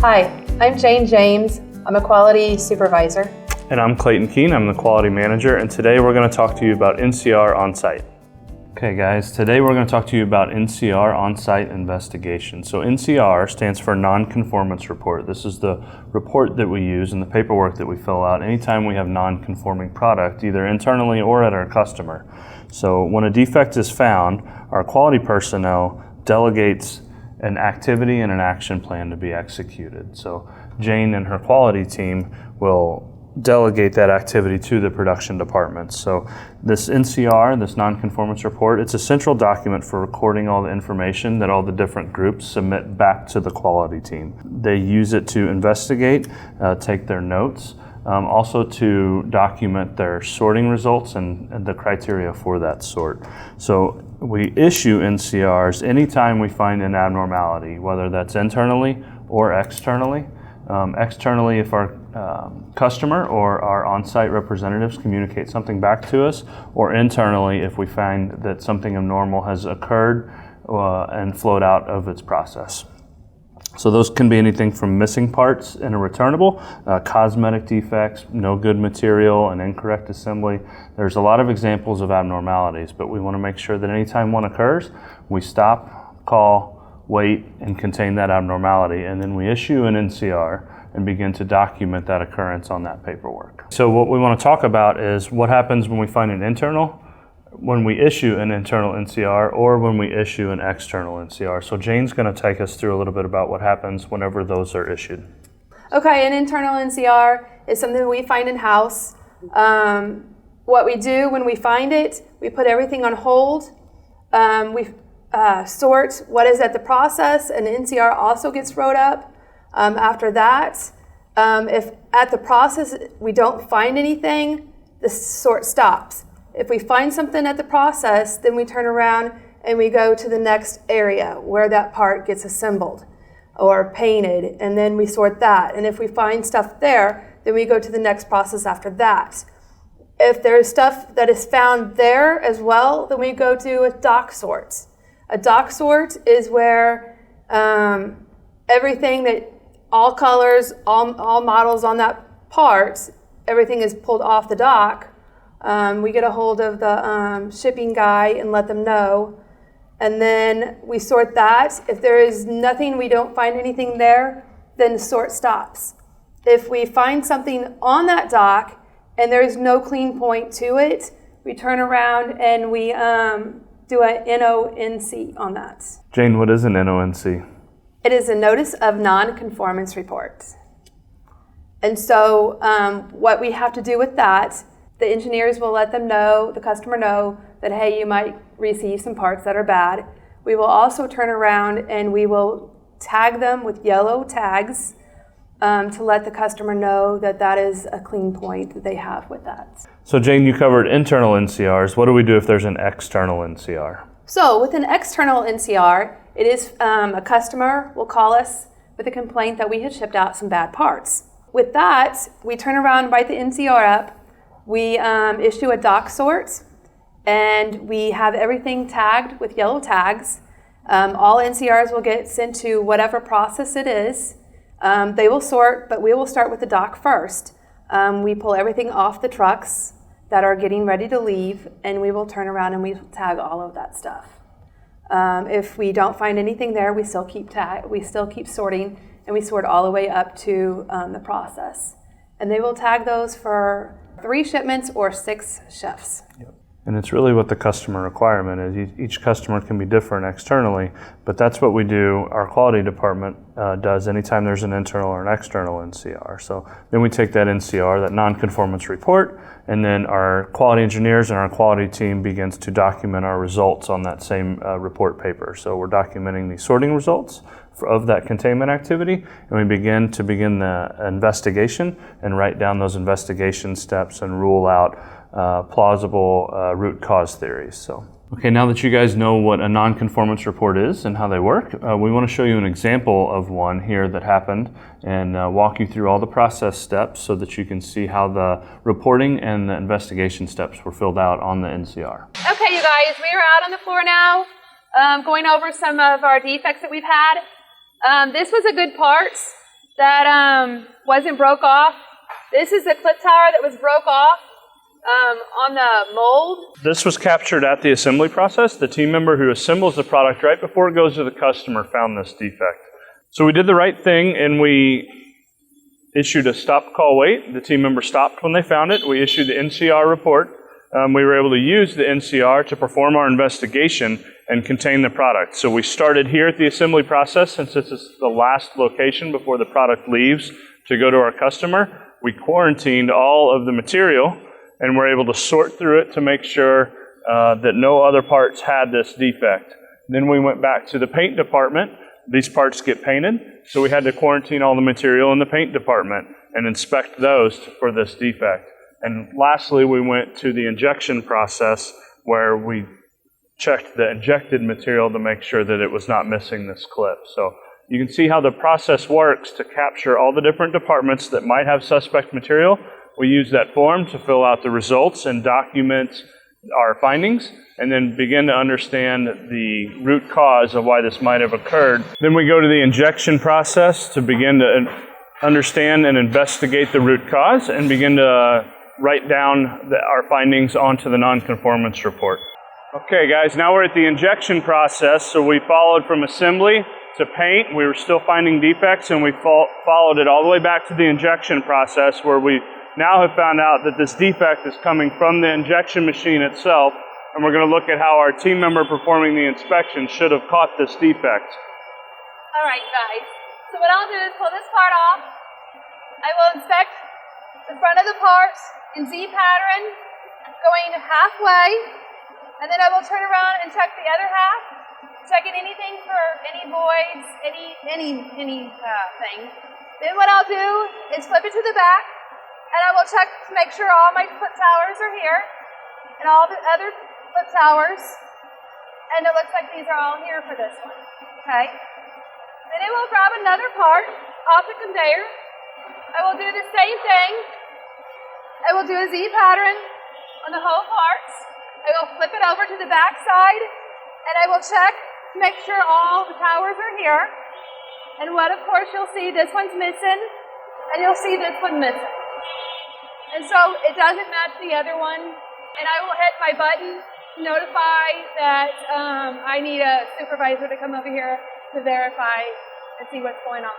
Hi, I'm Jane James. I'm a quality supervisor. And I'm Clayton Keene, I'm the quality manager, and today we're going to talk to you about NCR on-site. Okay guys, today we're going to talk to you about NCR on-site investigation. So NCR stands for Non-Conformance Report. This is the report that we use and the paperwork that we fill out anytime we have non-conforming product, either internally or at our customer. So when a defect is found, our quality personnel delegates an activity and an action plan to be executed. So Jane and her quality team will delegate that activity to the production department. So this NCR, this non-conformance report, it's a central document for recording all the information that all the different groups submit back to the quality team. They use it to investigate, take their notes, also to document their sorting results and the criteria for that sort. So we issue NCRs anytime we find an abnormality, whether that's internally or externally. Externally, if our customer or our on-site representatives communicate something back to us, or internally if we find that something abnormal has occurred and flowed out of its process. So those can be anything from missing parts in a returnable, cosmetic defects, no good material, an incorrect assembly. There's a lot of examples of abnormalities, but we want to make sure that anytime one occurs, we stop, call, wait, and contain that abnormality, and then we issue an NCR and begin to document that occurrence on that paperwork. So what we want to talk about is what happens when we find an internal, when we issue an internal NCR, or when we issue an external NCR. So Jane's going to take us through a little bit about what happens whenever those are issued. Okay, an internal NCR is something that we find in-house. What we do when we find it, we put everything on hold. We sort what is at the process, and the NCR also gets wrote up. After that, if at the process we don't find anything, the sort stops. If we find something at the process, then we turn around and we go to the next area where that part gets assembled or painted, and then we sort that. And if we find stuff there, then we go to the next process after that. If there's stuff that is found there as well, then we go to a dock sort. A dock sort is where everything that, all colors, all models on that part, everything is pulled off the dock. We get a hold of the shipping guy and let them know. And then we sort that. If there is nothing, we don't find anything there, then the sort stops. If we find something on that dock and there's no clean point to it, we turn around and we do a NONC on that. Jane, what is an NONC? It is a Notice of Non-Conformance Report. And so what we have to do with that, the engineers will let them know, the customer know, that hey, you might receive some parts that are bad. We will also turn around and we will tag them with yellow tags to let the customer know that that is a clean point that they have with that. So Jane, you covered internal NCRs. What do we do if there's an external NCR? So with an external NCR, it is a customer will call us with a complaint that we had shipped out some bad parts. With that, we turn around, write the NCR up, we issue a dock sort, and we have everything tagged with yellow tags. All NCRs will get sent to whatever process it is. They will sort, but we will start with the dock first. We pull everything off the trucks that are getting ready to leave, and we will turn around and we tag all of that stuff. If we don't find anything there, we still keep sorting, and we sort all the way up to the process. And they will tag those for 3 shipments or 6 shifts. Yep. And it's really what the customer requirement is. Each customer can be different externally, but that's what we do, our quality department does anytime there's an internal or an external NCR. So then we take that NCR, that non-conformance report, and then our quality engineers and our quality team begins to document our results on that same report paper. So we're documenting the sorting results of that containment activity, and we begin the investigation and write down those investigation steps and rule out plausible root cause theories. So, okay, now that you guys know what a non-conformance report is and how they work, we want to show you an example of one here that happened and walk you through all the process steps so that you can see how the reporting and the investigation steps were filled out on the NCR. Okay, you guys, we are out on the floor now going over some of our defects that we've had. This was a good part. that wasn't broke off. This is the clip tower that was broke off on the mold. This was captured at the assembly process. The team member who assembles the product right before it goes to the customer found this defect. So we did the right thing and we issued a stop call wait. The team member stopped when they found it. We issued the NCR report. We were able to use the NCR to perform our investigation and contain the product. So we started here at the assembly process, since this is the last location before the product leaves to go to our customer. We quarantined all of the material and were able to sort through it to make sure that no other parts had this defect. Then we went back to the paint department. These parts get painted, so we had to quarantine all the material in the paint department and inspect those for this defect. And lastly, we went to the injection process where we checked the injected material to make sure that it was not missing this clip. So you can see how the process works to capture all the different departments that might have suspect material. We use that form to fill out the results and document our findings, and then begin to understand the root cause of why this might have occurred. Then we go to the injection process to begin to understand and investigate the root cause and begin to write down our findings onto the non-conformance report. Okay guys, now we're at the injection process. So we followed from assembly to paint. We were still finding defects, and we followed it all the way back to the injection process, where we now have found out that this defect is coming from the injection machine itself, and we're going to look at how our team member performing the inspection should have caught this defect. All right, guys. So what I'll do is pull this part off. I will inspect the front of the part in Z pattern, going halfway, and then I will turn around and check the other half, checking anything for any voids, anything. Then what I'll do is flip it to the back, and I will check to make sure all my flip towers are here, and all the other flip towers, and it looks like these are all here for this one, okay? Then I will grab another part off the conveyor. I will do the same thing. I will do a Z pattern on the whole parts. I will flip it over to the back side, and I will check to make sure all the towers are here. And what, of course, you'll see this one's missing, and you'll see this one missing. And so it doesn't match the other one, and I will hit my button to notify that I need a supervisor to come over here to verify and see what's going on.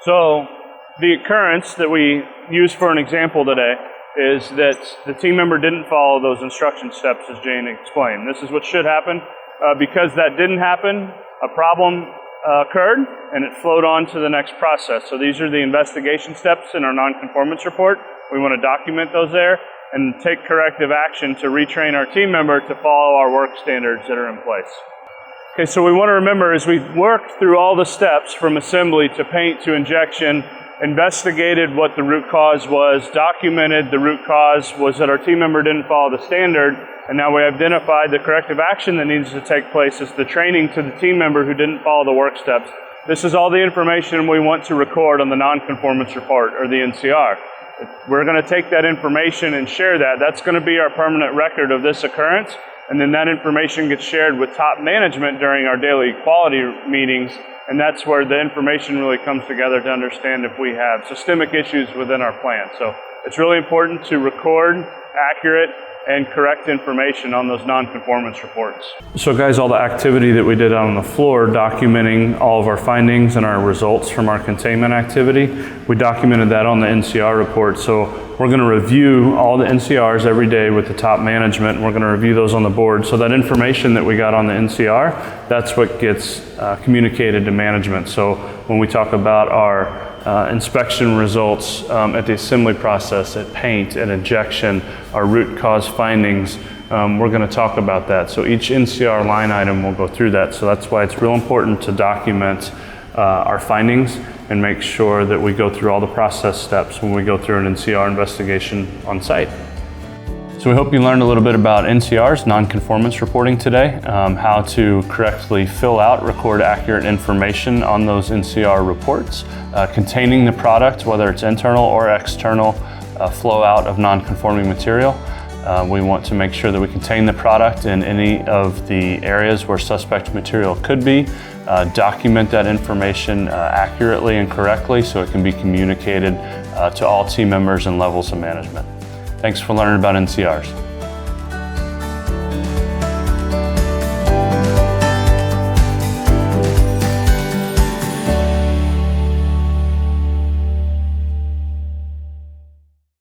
So the occurrence that we use for an example today is that the team member didn't follow those instruction steps as Jane explained. This is what should happen. Because that didn't happen, a problem occurred, and it flowed on to the next process. So these are the investigation steps in our non-conformance report. We want to document those there and take corrective action to retrain our team member to follow our work standards that are in place. Okay, so we want to remember, as we worked through all the steps from assembly to paint to injection, investigated what the root cause was, documented the root cause was that our team member didn't follow the standard, and now we identified the corrective action that needs to take place is the training to the team member who didn't follow the work steps. This is all the information we want to record on the non-conformance report, or the NCR. We're going to take that information and share that. That's going to be our permanent record of this occurrence, and then that information gets shared with top management during our daily quality meetings, and that's where the information really comes together to understand if we have systemic issues within our plant. So it's really important to record accurate and correct information on those non-conformance reports. So guys, all the activity that we did out on the floor, documenting all of our findings and our results from our containment activity, we documented that on the NCR report. So we're going to review all the NCRs every day with the top management, and we're going to review those on the board. So that information that we got on the NCR, that's what gets communicated to management. So when we talk about our inspection results at the assembly process, at paint, at injection, our root cause findings, we're going to talk about that. So each NCR line item will go through that. So that's why it's real important to document our findings and make sure that we go through all the process steps when we go through an NCR investigation on site. So we hope you learned a little bit about NCRs, non-conformance reporting today, how to correctly fill out, record accurate information on those NCR reports, containing the product, whether it's internal or external flow out of non-conforming material. We want to make sure that we contain the product in any of the areas where suspect material could be, document that information accurately and correctly so it can be communicated to all team members and levels of management. Thanks for learning about NCRs.